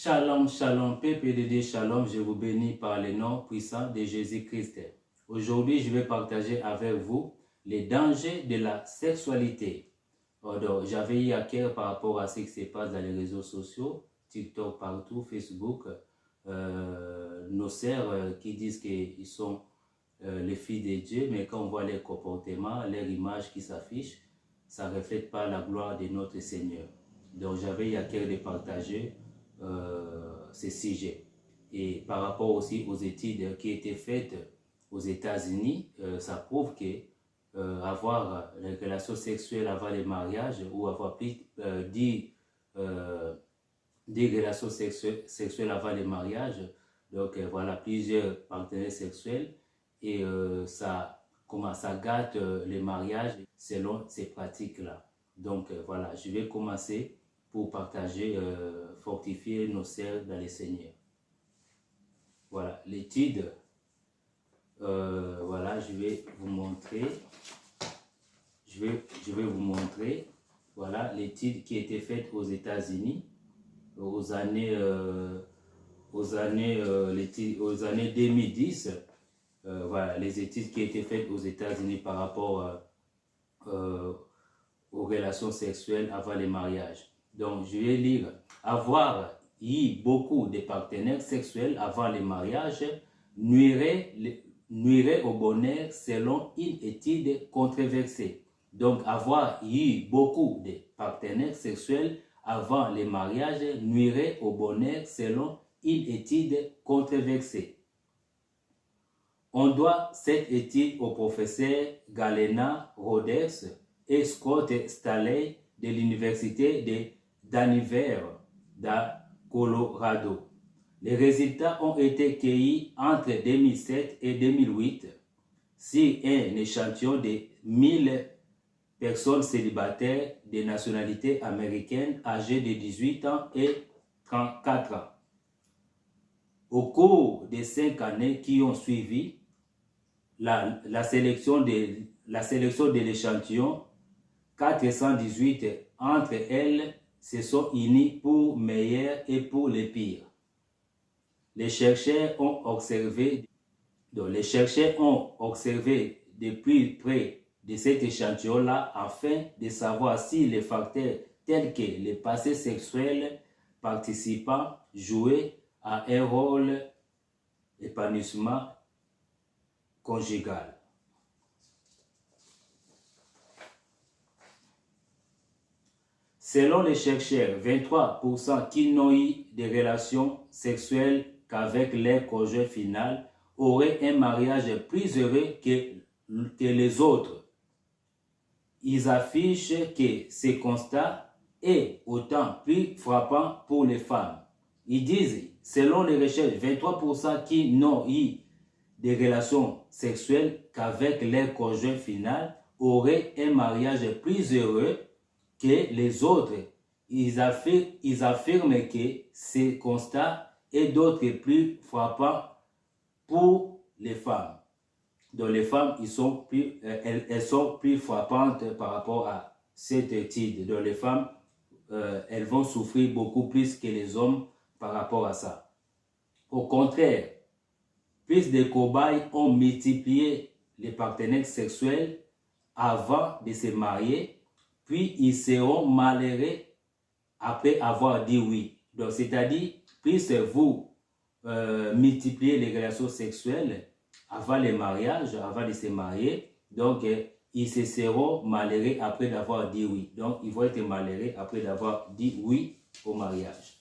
Shalom, shalom, PPDD, shalom, je vous bénis par le nom puissant de Jésus-Christ. Aujourd'hui, je vais partager avec vous les dangers de la sexualité. Alors, j'avais eu à cœur par rapport à ce qui se passe dans les réseaux sociaux, TikTok partout, Facebook, nos sœurs qui disent qu'ils sont les filles de Dieu, mais quand on voit leur comportement, leur image qui s'affiche, ça ne reflète pas la gloire de notre Seigneur. Donc, j'avais eu à cœur de partager ce sujet. Et par rapport aussi aux études qui étaient faites aux États-Unis, ça prouve que avoir les relations sexuelles avant le mariage ou avoir plus des relations sexuelles avant le mariage, donc voilà, plusieurs partenaires sexuels, et ça gâte les mariages selon ces pratiques-là. Donc voilà, je vais commencer pour partager, fortifier nos sœurs dans le Seigneur. Voilà, l'étude, voilà, je vais vous montrer. Je vais vous montrer, voilà, l'étude qui a été faite aux États-Unis aux années 2010. Voilà, les études qui ont été faites aux États-Unis par rapport aux relations sexuelles avant le mariage. Donc, je vais lire. Avoir eu beaucoup de partenaires sexuels avant le mariage nuirait au bonheur selon une étude controversée. Donc, avoir eu beaucoup de partenaires sexuels avant le mariage nuirait au bonheur selon une étude controversée. On doit cette étude au professeur Galena Rhodes et Scott Staley de l'université de Denver, dans Colorado. Les résultats ont été cueillis entre 2007 et 2008 sur un échantillon de 1000 personnes célibataires de nationalité américaine âgées de 18 ans et 34 ans. Au cours des 5 années qui ont suivi la sélection de l'échantillon, 418 entre elles se sont unies pour meilleur et pour le pire. Les chercheurs ont observé de plus près de cet échantillon-là afin de savoir si les facteurs tels que le passé sexuel participant jouaient à un rôle d'épanouissement conjugal. Selon les chercheurs, 23% qui n'ont eu de relations sexuelles qu'avec leur conjoint final auraient un mariage plus heureux que les autres. Ils affichent que ce constat est autant plus frappant pour les femmes. Ils disent, selon les recherches, 23% qui n'ont eu de relations sexuelles qu'avec leur conjoint final auraient un mariage plus heureux que les autres. Ils affirment que ce constat est d'autant plus frappant pour les femmes. Donc les femmes, elles sont plus frappantes par rapport à cette étude. Donc les femmes, elles vont souffrir beaucoup plus que les hommes par rapport à ça. Au contraire, plus de cobayes ont multiplié les partenaires sexuels avant de se marier, puis ils seront malheureux après avoir dit oui. Donc, c'est-à-dire, plus vous multipliez les relations sexuelles avant le mariage, avant de se marier, donc ils se seront malheureux après d'avoir dit oui. Donc, ils vont être malheureux après d'avoir dit oui au mariage.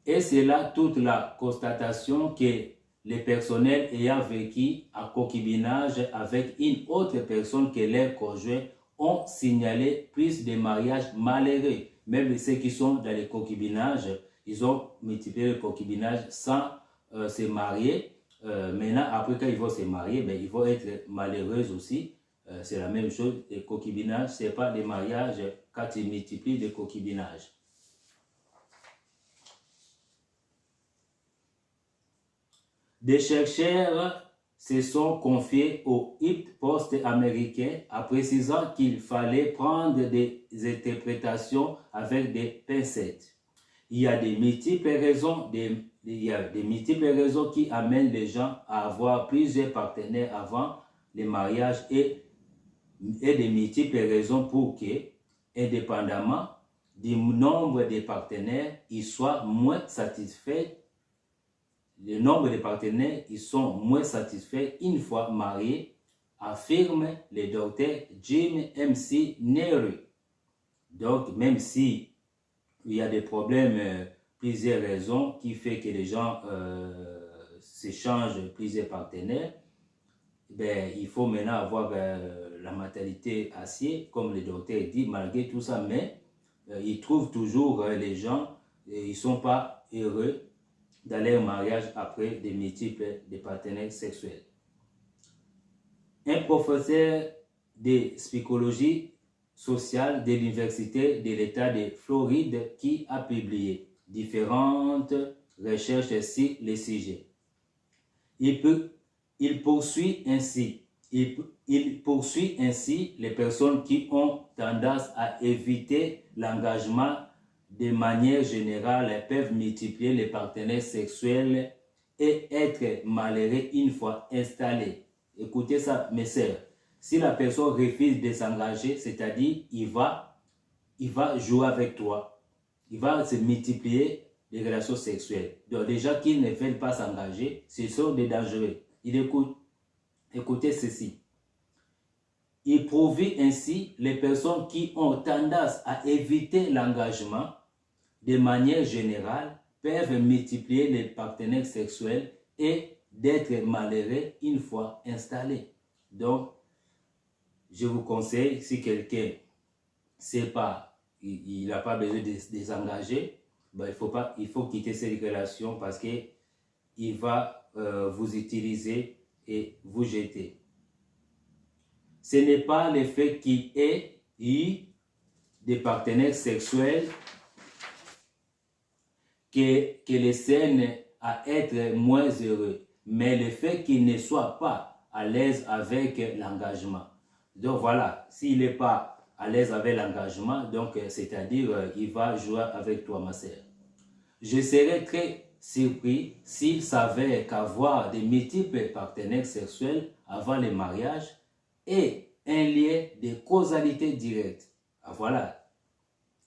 Et c'est là toute la constatation que les personnels ayant vécu en concubinage avec une autre personne que leur conjoint ont signalé plus de mariages malheureux. Même ceux qui sont dans le concubinage, ils ont multiplié le concubinage sans se marier. Maintenant, après quand ils vont se marier, ils vont être malheureux aussi. C'est la même chose. Le concubinage, ce n'est pas des mariages quand ils multiplient le concubinage. Des chercheurs se sont confiés au HIP Post américain en précisant qu'il fallait prendre des interprétations avec des pincettes. Il y a des multiples raisons, multiples raisons qui amènent les gens à avoir plusieurs partenaires avant le mariage et des multiples raisons pour que, indépendamment du nombre de partenaires, ils soient moins satisfaits. Le nombre de partenaires, ils sont moins satisfaits une fois mariés, affirme le docteur Jim MC Neri. Donc, même si il y a des problèmes, plusieurs raisons qui font que les gens s'échangent plusieurs partenaires, ben, il faut maintenant avoir la mentalité acier, comme le docteur dit, malgré tout ça, mais ils trouvent toujours les gens, ils ne sont pas heureux dans leur mariage après des multiples de partenaires sexuels. Un professeur de psychologie sociale de l'Université de l'État de Floride qui a publié différentes recherches sur le sujet. Il poursuit ainsi les personnes qui ont tendance à éviter l'engagement de manière générale peuvent multiplier les partenaires sexuels et être malheureux une fois installés. Écoutez ça, mes sœurs. Si la personne refuse de s'engager, c'est-à-dire il va jouer avec toi, il va se multiplier les relations sexuelles. Donc les gens qui ne veulent pas s'engager, ce sont des dangereux. Écoutez ceci. Il prouve ainsi les personnes qui ont tendance à éviter l'engagement de manière générale peuvent multiplier les partenaires sexuels et d'être malheureux une fois installés. Donc, je vous conseille, si quelqu'un ne sait pas, il n'a pas besoin de s'engager, ben il faut quitter cette relation parce qu'il va vous utiliser et vous jeter. Ce n'est pas le fait qu'il ait eu des partenaires sexuels que les scènes à être moins heureux, mais le fait qu'il ne soit pas à l'aise avec l'engagement. Donc voilà, s'il n'est pas à l'aise avec l'engagement, donc c'est-à-dire il va jouer avec toi, ma sœur. Je serais très surpris s'il s'avère qu'avoir des multiples partenaires sexuels avant le mariage est un lien de causalité directe. Ah, voilà,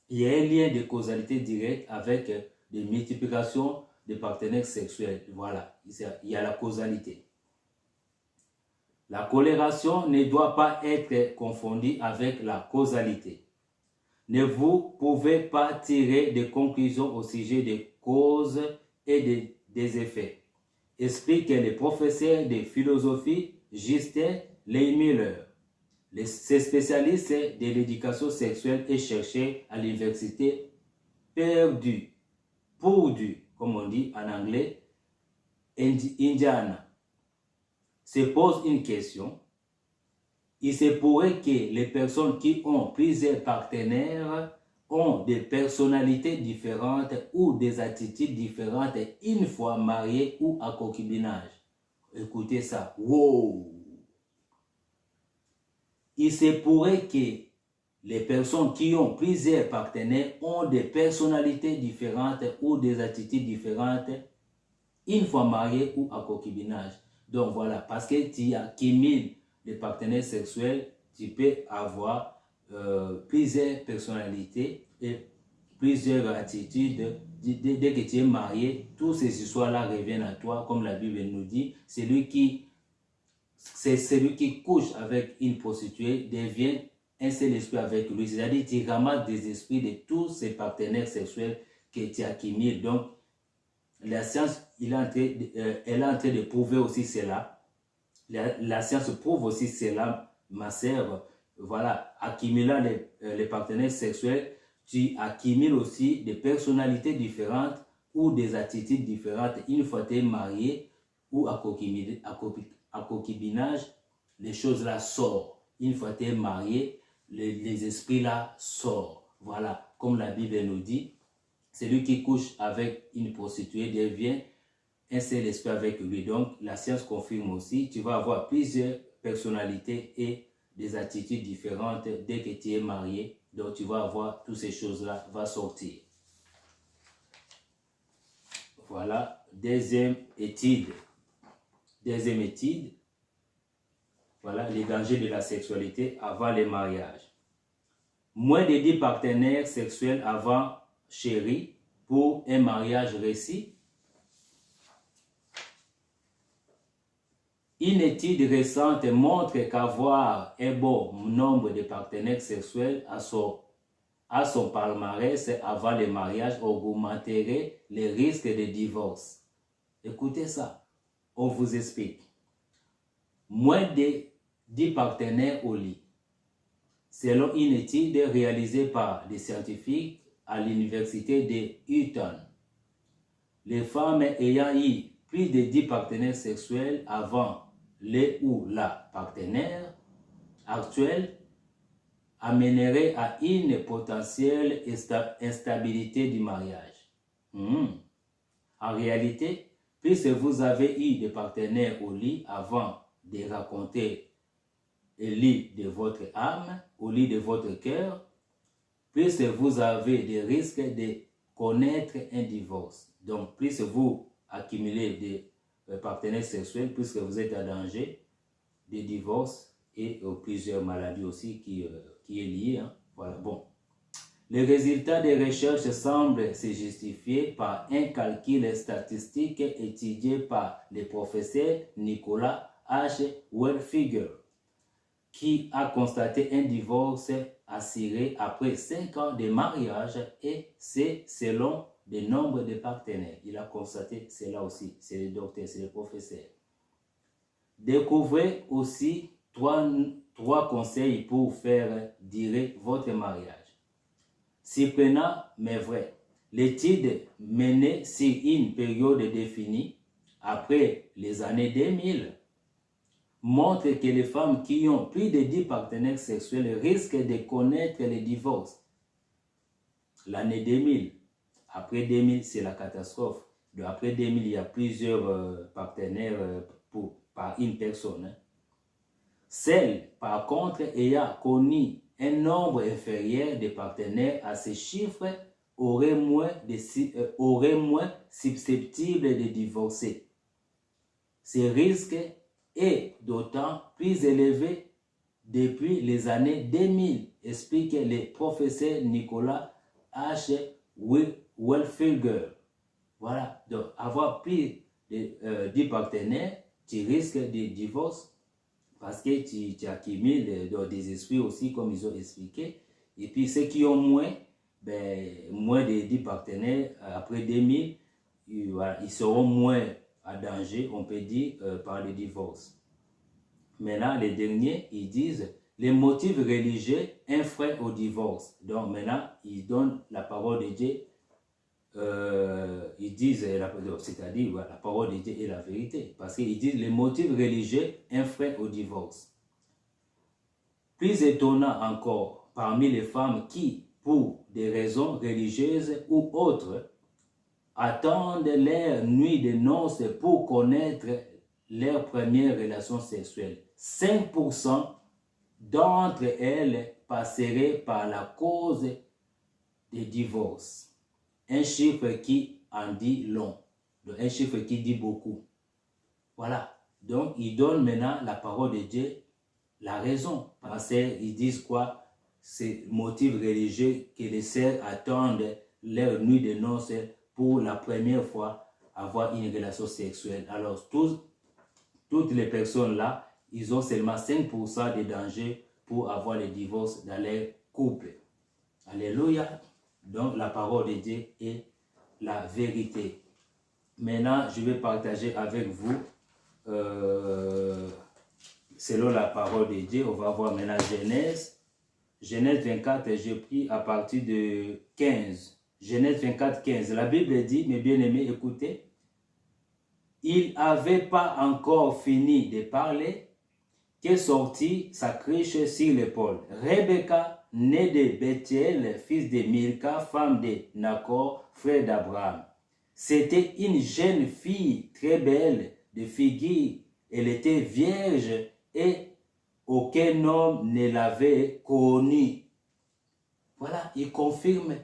il y a un lien de causalité directe avec des multiplications de partenaires sexuels. Voilà, il y a la causalité. La corrélation ne doit pas être confondue avec la causalité. Ne vous pouvez pas tirer des conclusions au sujet des causes et des effets. Explique le professeur de philosophie Justin Lehmiller. Ce spécialiste de l'éducation sexuelle et chercheur à l'université Purdue, comme on dit en anglais, Indiana, se pose une question. Il se pourrait que les personnes qui ont plusieurs partenaires ont des personnalités différentes ou des attitudes différentes une fois mariées ou à concubinage. Écoutez ça. Wow! Il se pourrait que les personnes qui ont plusieurs partenaires ont des personnalités différentes ou des attitudes différentes une fois mariées ou à concubinage. Donc voilà, parce que tu accumules les partenaires sexuels, tu peux avoir plusieurs personnalités et plusieurs attitudes. Dès que tu es marié, toutes ces histoires-là reviennent à toi, comme la Bible nous dit. Celui qui couche avec une prostituée devient un seul esprit avec lui. C'est-à-dire tu ramasses des esprits de tous ces partenaires sexuels que tu accumules. Donc, la science, elle est en train de prouver aussi cela. La science prouve aussi cela, ma sœur. Voilà, accumulant les partenaires sexuels, tu accumules aussi des personnalités différentes ou des attitudes différentes. Une fois tu es marié ou à concubinage, les choses-là sortent. Une fois tu es marié, les esprits-là sortent. Voilà, comme la Bible nous dit, celui qui couche avec une prostituée devient un seul esprit avec lui. Donc, la science confirme aussi, tu vas avoir plusieurs personnalités et des attitudes différentes dès que tu es marié. Donc, tu vas avoir toutes ces choses-là va sortir. Voilà, deuxième étude. Deuxième étude, voilà, les dangers de la sexualité avant le mariage. Moins de 10 partenaires sexuels avant chéri pour un mariage réussi. Une étude récente montre qu'avoir un bon nombre de partenaires sexuels à son palmarès avant le mariage augmenterait les risques de divorce. Écoutez ça, on vous explique. Moins de 10 partenaires au lit. Selon une étude réalisée par des scientifiques à l'université de Eton, les femmes ayant eu plus de 10 partenaires sexuels avant le ou la partenaire actuel amènerait à une potentielle instabilité du mariage. En réalité, puisque vous avez eu des partenaires au lit avant de raconter le lit de votre âme, au lit de votre cœur, puisque vous avez des risques de connaître un divorce. Donc, plus vous accumulez des partenaires sexuels, puisque vous êtes en danger de divorce et plusieurs maladies aussi qui est liée. Voilà, bon. Les résultats des recherches semblent se justifier par un calcul statistique étudié par le professeur Nicolas H. Wellfiger, qui a constaté un divorce assuré après 5 ans de mariage, et c'est selon le nombre de partenaires. Il a constaté cela aussi, c'est le docteur, c'est le professeur. Découvrez aussi trois conseils pour faire durer votre mariage. Surprenant mais vrai, l'étude menée sur une période définie après les années 2000 montre que les femmes qui ont plus de 10 partenaires sexuels risquent de connaître le divorce. L'année 2000, après 2000, c'est la catastrophe. Donc, après 2000, il y a plusieurs partenaires par une personne. Celles, par contre, ayant connu un nombre inférieur de partenaires à ces chiffres auraient moins susceptibles de divorcer. Ce risque est d'autant plus élevé depuis les années 2000, explique le professeur Nicolas H. Wellfiger. Voilà, donc avoir plus de 10 partenaires, tu risques de divorce parce que tu accumules des esprits aussi, comme ils ont expliqué. Et puis ceux qui ont moins de 10 partenaires après 2000, ils seront moins à danger, on peut dire, par le divorce. Maintenant, les derniers, ils disent les motifs religieux, un frein au divorce. Donc maintenant, ils donnent la parole de Dieu. Ils disent, c'est-à-dire la parole de Dieu est la vérité. Parce qu'ils disent les motifs religieux, un frein au divorce. Plus étonnant encore, parmi les femmes qui, pour des raisons religieuses ou autres, attendent leur nuit de noces pour connaître leur première relation sexuelle. 5% d'entre elles passeraient par la cause des divorces. Un chiffre qui en dit long, un chiffre qui dit beaucoup. Voilà, donc ils donnent maintenant la parole de Dieu, la raison. Parce qu'ils disent quoi? C'est motif religieux que les sœurs attendent leur nuit de noces pour la première fois avoir une relation sexuelle. Alors, toutes les personnes là, ils ont seulement 5% de danger pour avoir le divorce dans leur couple. Alléluia. Donc, la parole de Dieu est la vérité. Maintenant, je vais partager avec vous, selon la parole de Dieu, on va voir maintenant Genèse. Genèse 24, j'ai pris à partir de 15. Genèse 24, 15. La Bible dit, mes bien-aimés, écoutez, il n'avait pas encore fini de parler que sortit sa cruche sur l'épaule. Rebecca, née de Bethuel, fils de Milka, femme de Nacor, frère d'Abraham. C'était une jeune fille très belle de figure. Elle était vierge et aucun homme ne l'avait connue. Voilà, il confirme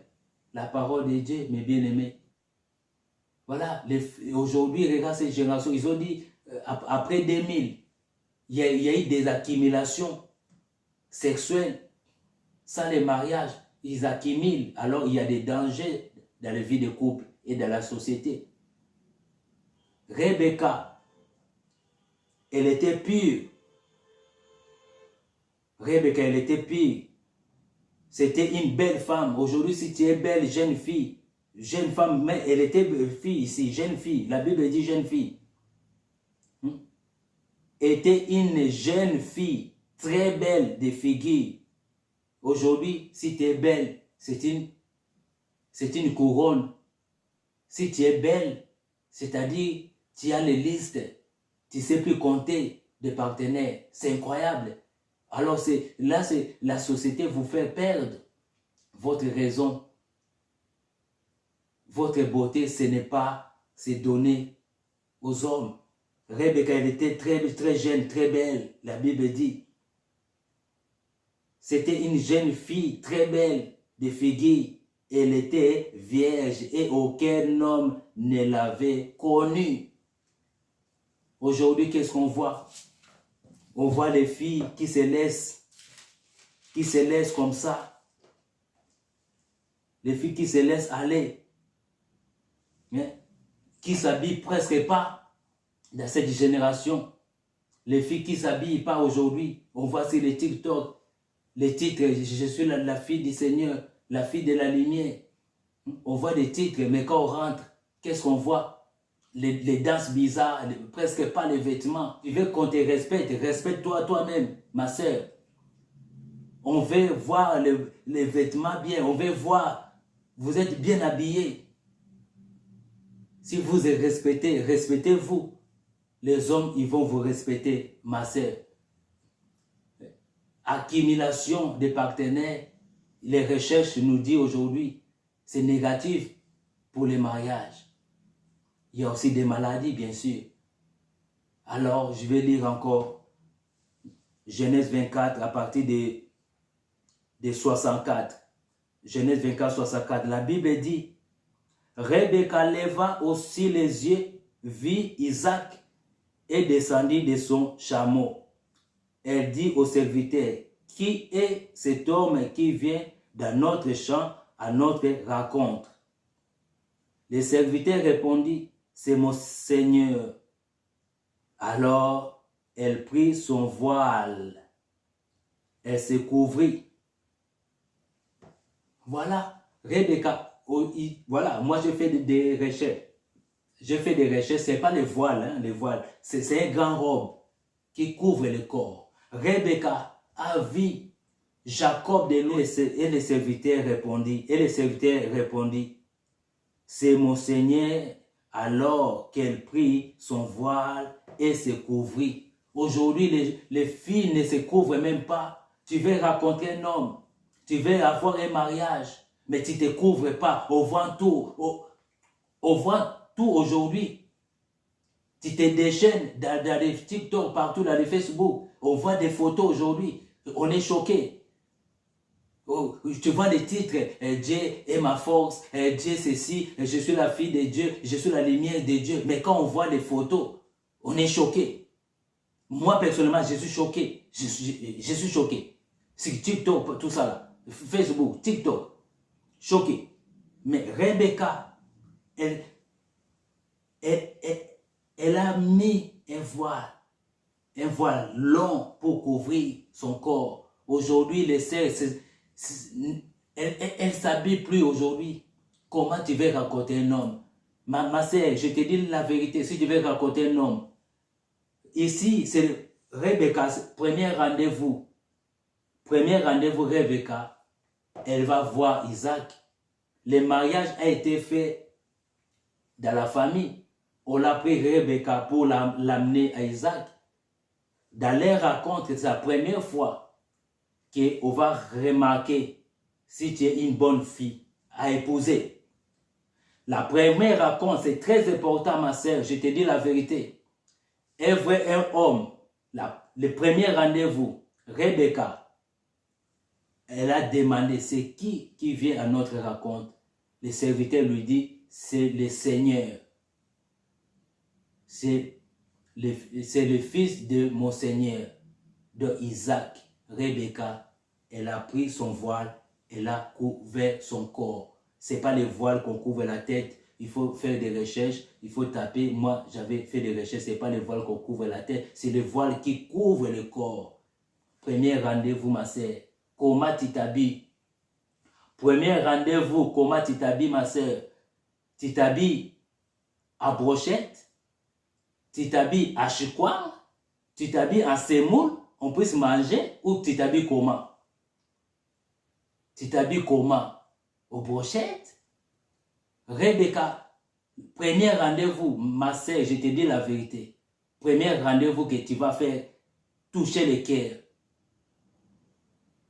la parole de Dieu, mes bien-aimés. Voilà, aujourd'hui, regarde cette génération, ils ont dit, après 2000, il y a eu des accumulations sexuelles. Sans les mariages, ils accumulent. Alors, il y a des dangers dans la vie de couple et dans la société. Rebecca, elle était pure. Rebecca, elle était pure. C'était une belle femme. Aujourd'hui, si tu es belle, jeune femme, mais elle était fille ici, jeune fille. La Bible dit jeune fille. Était une jeune fille, très belle de figure. Aujourd'hui, si tu es belle, c'est une couronne. Si tu es belle, c'est-à-dire, tu as les listes, tu ne sais plus compter de partenaires. C'est incroyable. Alors, là, la société vous fait perdre votre raison. Votre beauté, ce n'est pas se donner aux hommes. Rebecca, elle était très, très jeune, très belle, la Bible dit. C'était une jeune fille très belle de figure. Elle était vierge et aucun homme ne l'avait connue. Aujourd'hui, qu'est-ce qu'on voit? On voit les filles qui se laissent comme ça. Les filles qui se laissent aller. Qui s'habillent presque pas dans cette génération. Les filles qui s'habillent pas aujourd'hui. On voit sur les TikTok, les titres, je suis la fille du Seigneur, la fille de la lumière. On voit des titres, mais quand on rentre, qu'est-ce qu'on voit? Les danses bizarres, presque pas les vêtements. Tu veux qu'on te respecte, respecte-toi toi-même, ma soeur. On veut voir les vêtements bien, on veut voir, vous êtes bien habillés. Si vous êtes respecté, respectez-vous. Les hommes, ils vont vous respecter, ma soeur. Accumulation des partenaires, les recherches nous disent aujourd'hui, c'est négatif pour les mariages. Il y a aussi des maladies, bien sûr. Alors, je vais lire encore Genèse 24 à partir de 64. Genèse 24, 64. La Bible dit, Rebecca leva aussi les yeux, vit Isaac et descendit de son chameau. Elle dit au serviteur, qui est cet homme qui vient dans notre champ à notre rencontre? Le serviteur répondit, c'est mon Seigneur. Alors, elle prit son voile. Elle se couvrit. Voilà, Rebecca. Voilà, moi je fais des recherches. Je fais des recherches, ce n'est pas les voiles, les voiles. C'est un grand robe qui couvre le corps. Rebecca a vu Jacob de l'eau et le serviteur répondit, c'est mon Seigneur. Alors qu'elle prit son voile et se couvrit. Aujourd'hui, les filles ne se couvrent même pas. Tu veux rencontrer un homme, tu veux avoir un mariage, mais tu ne te couvres pas. On voit tout. On voit tout aujourd'hui. Tu te déchaînes dans les TikTok, partout dans les Facebook. On voit des photos aujourd'hui. On est choqué. Oh, tu vois les titres, Dieu est ma force, Dieu ceci, je suis la fille de Dieu, je suis la lumière de Dieu. Mais quand on voit les photos, on est choqué. Moi, personnellement, je suis choqué. Je suis choqué. C'est TikTok, tout ça là. Facebook, TikTok. Choqué. Mais Rebecca, elle a mis un voile long pour couvrir son corps. Aujourd'hui, les sœurs, elle ne s'habille plus aujourd'hui. Comment tu veux rencontrer un homme? Ma sœur, je te dis la vérité, si tu veux rencontrer un homme, ici, c'est Rebecca, premier rendez-vous. Premier rendez-vous, Rebecca, elle va voir Isaac. Le mariage a été fait dans la famille. On l'a pris Rebecca pour l'amener à Isaac. Dans les rencontres, c'est la première fois qu'on va remarquer si tu es une bonne fille à épouser. La première rencontre, c'est très important, ma sœur, je te dis la vérité. Elle voit un homme, le premier rendez-vous, Rebecca, elle a demandé, c'est qui vient à notre rencontre? Le serviteur lui dit, c'est le Seigneur. C'est le fils de mon Seigneur, de Isaac. Rebecca, elle a pris son voile, elle a couvert son corps. Ce n'est pas le voile qu'on couvre la tête. Il faut faire des recherches, il faut taper. Moi, j'avais fait des recherches, ce n'est pas le voile qu'on couvre la tête, c'est le voile qui couvre le corps. Premier rendez-vous, ma sœur. Comment tu t'habilles? Premier rendez-vous, comment tu t'habilles, ma sœur? Tu t'habilles à brochette? Tu t'habilles à chikwang? Tu t'habilles en semoule? On puisse manger? Ou tu t'habilles comment? Tu t'habilles comment? Aux brochettes? Rebecca, premier rendez-vous, ma sœur, je te dis la vérité. Premier rendez-vous que tu vas faire, toucher le cœur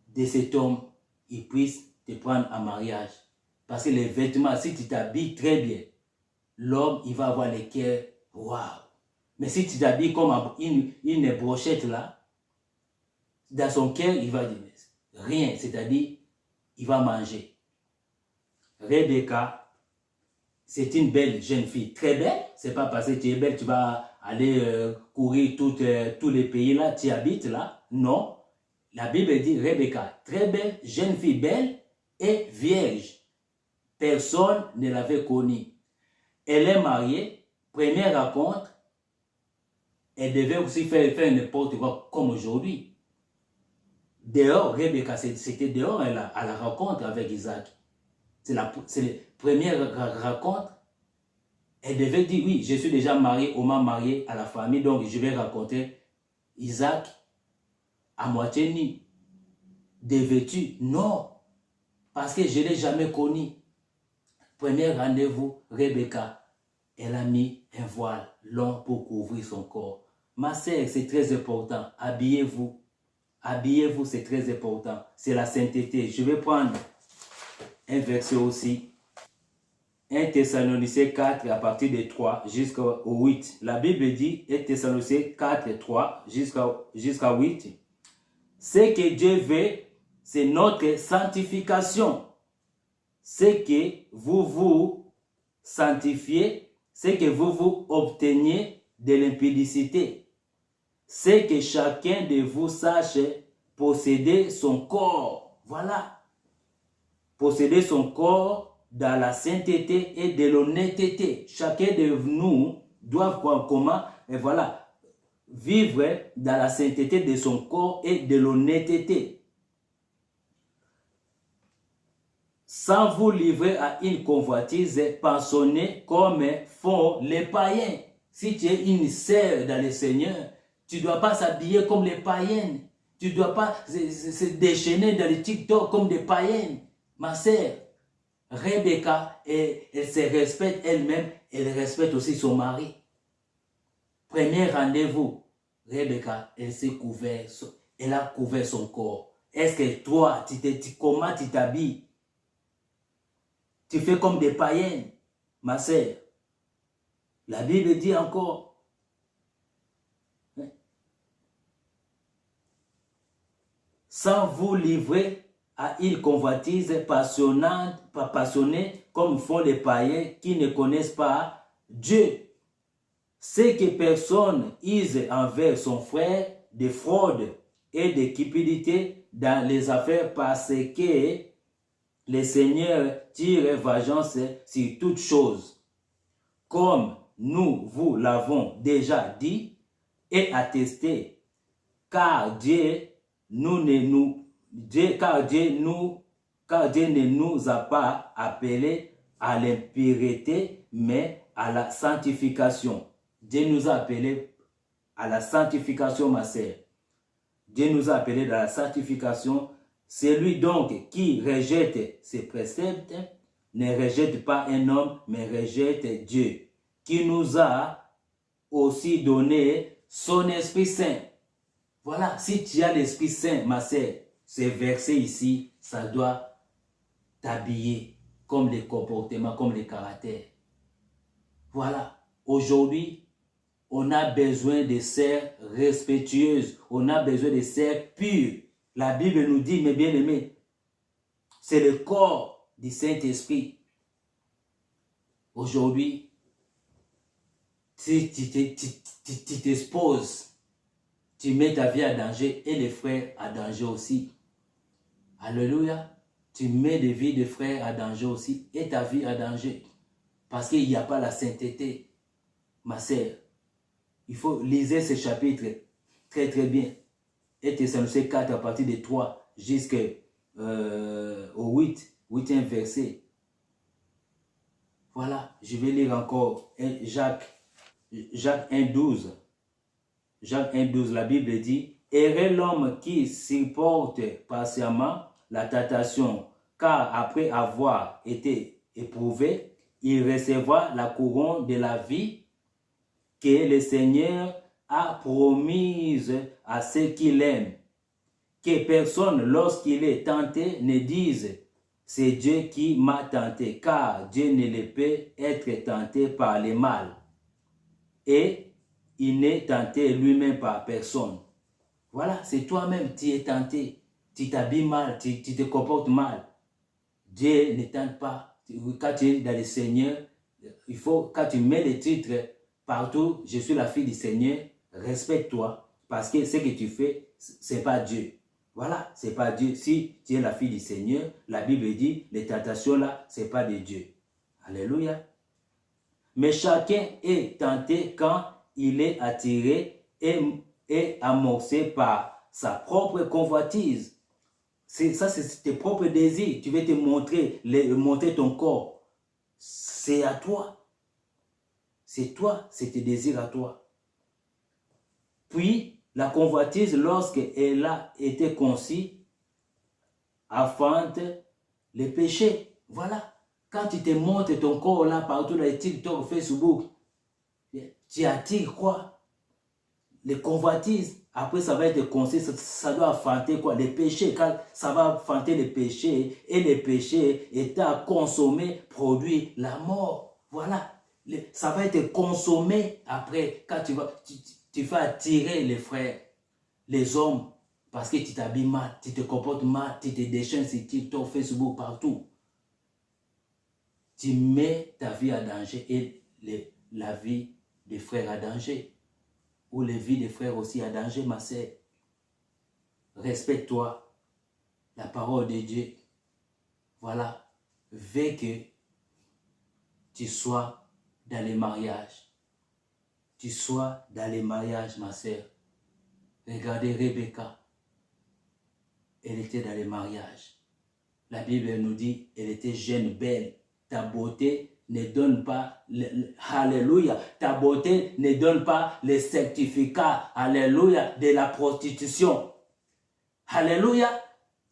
de cet homme, il puisse te prendre en mariage. Parce que les vêtements, si tu t'habilles très bien, l'homme, il va avoir le cœur, waouh. Mais si tu t'habilles comme une brochette là, dans son cœur, il va dire rien, c'est-à-dire, il va manger. Rebecca, c'est une belle jeune fille, très belle. C'est pas parce que tu es belle, tu vas aller courir tous les pays là, tu habites là. Non. La Bible dit Rebecca, très belle, jeune fille belle et vierge. Personne ne l'avait connue. Elle est mariée, première rencontre, elle devait aussi faire n'importe quoi comme aujourd'hui. Dehors, Rebecca, c'était dehors à la rencontre avec Isaac. C'est la première rencontre. Elle devait dire, oui, je suis déjà mariée, on m'a marié à la famille, donc je vais rencontrer Isaac à moitié nu, dévêtu. Non, parce que je ne l'ai jamais connu. Premier rendez-vous, Rebecca, elle a mis un voile long pour couvrir son corps. Ma sœur, c'est très important. Habillez-vous. Habillez-vous, c'est très important. C'est la sainteté. Je vais prendre un verset aussi. 1 Thessaloniciens 4 à partir de 3 jusqu'au 8. La Bible dit 1 Thessaloniciens 4, 3 jusqu'à 8. Ce que Dieu veut, c'est notre sanctification. C'est que vous vous sanctifiez, c'est que vous vous obteniez de l'impudicité. C'est que chacun de vous sache posséder son corps. Voilà. Posséder son corps dans la sainteté et de l'honnêteté. Chacun de nous doit comment, et voilà, vivre dans la sainteté de son corps et de l'honnêteté. Sans vous livrer à une convoitise passionnée comme font les païens. Si tu es une sœur dans le Seigneur, tu ne dois pas s'habiller comme les païennes. Tu ne dois pas se déchaîner dans les TikTok comme des païennes. Ma sœur, Rebecca, elle se respecte elle-même, elle respecte aussi son mari. Premier rendez-vous, Rebecca, elle a couvert son corps. Est-ce que toi, comment tu t'habilles? Tu fais comme des païennes, ma sœur. La Bible dit encore, sans vous livrer à une convoitise passionnée comme font les païens qui ne connaissent pas Dieu. C'est que personne use envers son frère de fraude et de cupidité dans les affaires parce que le Seigneur tire vengeance sur toutes choses. Comme nous vous l'avons déjà dit et attesté, car Dieu ne nous a pas appelés à l'impureté, mais à la sanctification. Dieu nous a appelés à la sanctification, ma sœur. Dieu nous a appelés à la sanctification. Celui donc qui rejette ses préceptes ne rejette pas un homme, mais rejette Dieu, qui nous a aussi donné son Esprit Saint. Voilà, si tu as l'Esprit Saint, ma sœur, ce verset ici, ça doit t'habiller comme les comportements, comme les caractères. Voilà, aujourd'hui, on a besoin de sœurs respectueuses, on a besoin de sœurs pures. La Bible nous dit, mes bien-aimés, c'est le corps du Saint-Esprit. Aujourd'hui, si tu t'exposes, tu mets ta vie à danger et les frères à danger aussi. Alléluia. Tu mets les vies de frères à danger aussi et ta vie à danger. Parce qu'il n'y a pas la sainteté. Ma sœur, il faut lire ce chapitre très très bien. Et Thessaloniciens 4 à partir de 3 jusqu'au 8e verset. Voilà, je vais lire encore Jacques 1,12. Jacques 1,12, la Bible dit, « Heureux l'homme qui supporte patiemment la tentation, car après avoir été éprouvé, il recevra la couronne de la vie que le Seigneur a promise à ceux qui l'aiment. Que personne, lorsqu'il est tenté, ne dise, c'est Dieu qui m'a tenté, car Dieu ne peut être tenté par le mal. Et il n'est tenté lui-même par personne. » Voilà, c'est toi-même, tu es tenté, tu t'habilles mal, tu te comportes mal. Dieu ne tente pas. Quand tu es dans le Seigneur, il faut, quand tu mets les titres partout, je suis la fille du Seigneur, respecte-toi, parce que ce que tu fais, ce n'est pas Dieu. Voilà, ce n'est pas Dieu. Si tu es la fille du Seigneur, la Bible dit, les tentations là, ce n'est pas de Dieu. Alléluia. Mais chacun est tenté quand il est attiré et amorcé par sa propre convoitise. Ça, c'est tes propres désirs. Tu veux te montrer ton corps. C'est à toi. C'est toi, c'est tes désirs à toi. Puis, la convoitise, lorsqu'elle a été conçue, affronte les péchés. Voilà. Quand tu te montres ton corps là, partout dans les TikTok, Facebook, tu attires quoi? Les convoitises. Après, ça va être conçu, ça doit affronter quoi? Les péchés. Quand ça va affronter les péchés, et les péchés étant consommés, produit la mort. Voilà. Ça va être consommé après, quand tu vas attirer les frères, les hommes, parce que tu t'habilles mal, tu te comportes mal, tu te déchaînes sur TikTok, Facebook, partout. Tu mets ta vie à danger et la vie des frères à danger. Ou les vies des frères aussi à danger, ma sœur. Respecte-toi. La parole de Dieu. Voilà. Veux que tu sois dans les mariages. Tu sois dans les mariages, ma sœur. Regardez Rebecca. Elle était dans les mariages. La Bible nous dit, elle était jeune, belle. Ta beauté ne donne pas, alléluia, ta beauté ne donne pas le certificat, alléluia, de la prostitution. Alléluia,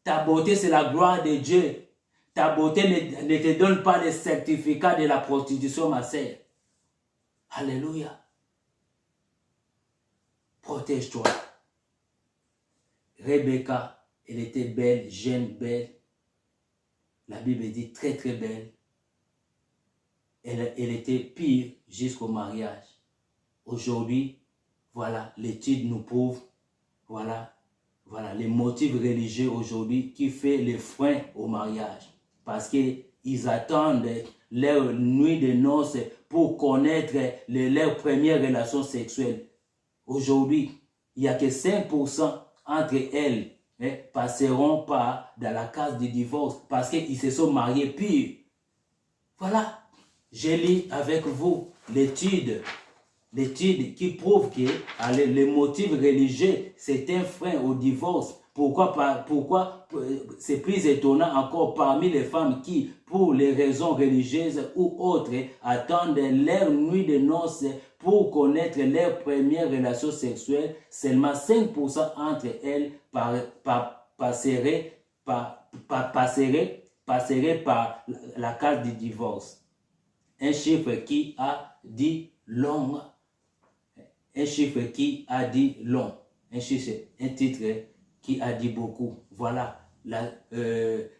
ta beauté c'est la gloire de Dieu. Ta beauté ne te donne pas le certificat de la prostitution, ma sœur. Alléluia. Protège-toi. Rebecca, elle était belle, jeune, belle. La Bible dit très très belle. Elle était pire jusqu'au mariage. Aujourd'hui, voilà, l'étude nous prouve, voilà les motifs religieux aujourd'hui qui fait les freins au mariage. Parce qu'ils attendent leur nuit de noces pour connaître leur première relation sexuelle. Aujourd'hui, il n'y a que 5% entre elles passeront pas dans la case du divorce parce qu'ils se sont mariés purs. Voilà. Je lis avec vous l'étude qui prouve que les motifs religieux, c'est un frein au divorce. Pourquoi c'est plus étonnant encore parmi les femmes qui, pour les raisons religieuses ou autres, attendent leur nuit de noces pour connaître leur première relation sexuelle, seulement 5% entre elles passeraient par la case du divorce. Un chiffre qui a dit long. Un chiffre qui a dit long. Un titre qui a dit beaucoup. Voilà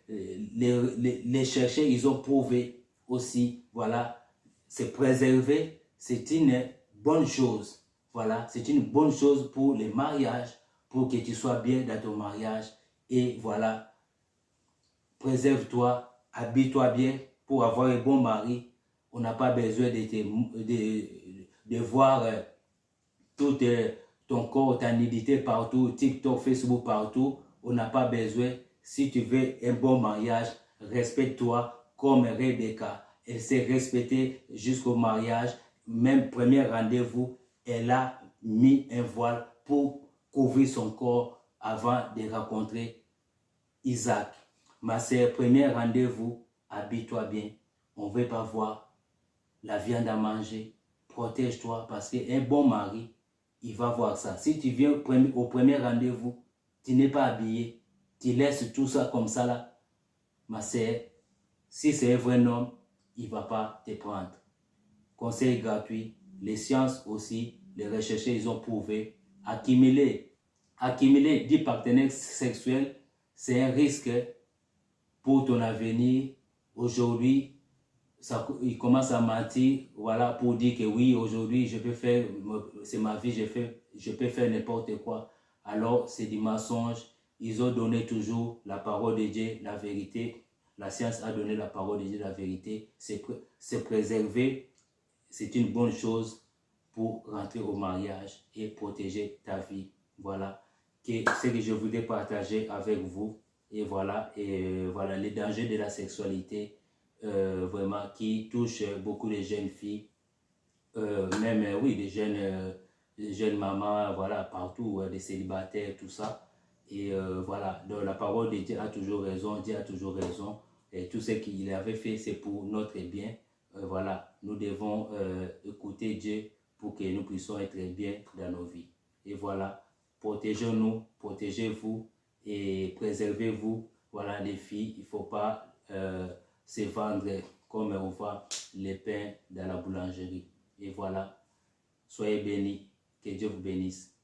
les chercheurs, ils ont prouvé aussi, voilà, se préserver, c'est une bonne chose. Voilà, c'est une bonne chose pour les mariages, pour que tu sois bien dans ton mariage. Et voilà, préserve-toi, habille-toi bien pour avoir un bon mari. On n'a pas besoin de voir tout ton corps, ta nudité partout, TikTok, Facebook partout. On n'a pas besoin. Si tu veux un bon mariage, respecte-toi comme Rebecca. Elle s'est respectée jusqu'au mariage. Même premier rendez-vous, elle a mis un voile pour couvrir son corps avant de rencontrer Isaac. Ma sœur, premier rendez-vous, habille-toi bien. On ne veut pas voir la viande à manger. Protège-toi parce qu'un bon mari, il va voir ça. Si tu viens au premier rendez-vous, tu n'es pas habillé, tu laisses tout ça comme ça là, ma sœur, si c'est un vrai homme, il ne va pas te prendre. Conseil gratuit, les sciences aussi, les rechercheurs, ils ont prouvé, accumuler 10 partenaires sexuels, c'est un risque pour ton avenir. Aujourd'hui, il commence à mentir, voilà, pour dire que oui, aujourd'hui, je peux faire, c'est ma vie, je peux faire n'importe quoi. Alors, c'est du mensonge. Ils ont donné toujours la parole de Dieu, la vérité. La science a donné la parole de Dieu, la vérité. C'est préserver, c'est une bonne chose pour rentrer au mariage et protéger ta vie. Voilà, c'est ce que je voulais partager avec vous. Et voilà, les dangers de la sexualité. Vraiment qui touche beaucoup de jeunes filles, même oui, des jeunes mamans, voilà, partout, des célibataires, tout ça. Et voilà, donc la parole de Dieu a toujours raison, Dieu a toujours raison. Et tout ce qu'il avait fait, c'est pour notre bien. Voilà, nous devons écouter Dieu pour que nous puissions être bien dans nos vies. Et voilà, protégez-nous, protégez-vous et préservez-vous. Voilà, les filles, il ne faut pas se vendre comme on voit les pains dans la boulangerie. Et voilà, soyez bénis, que Dieu vous bénisse.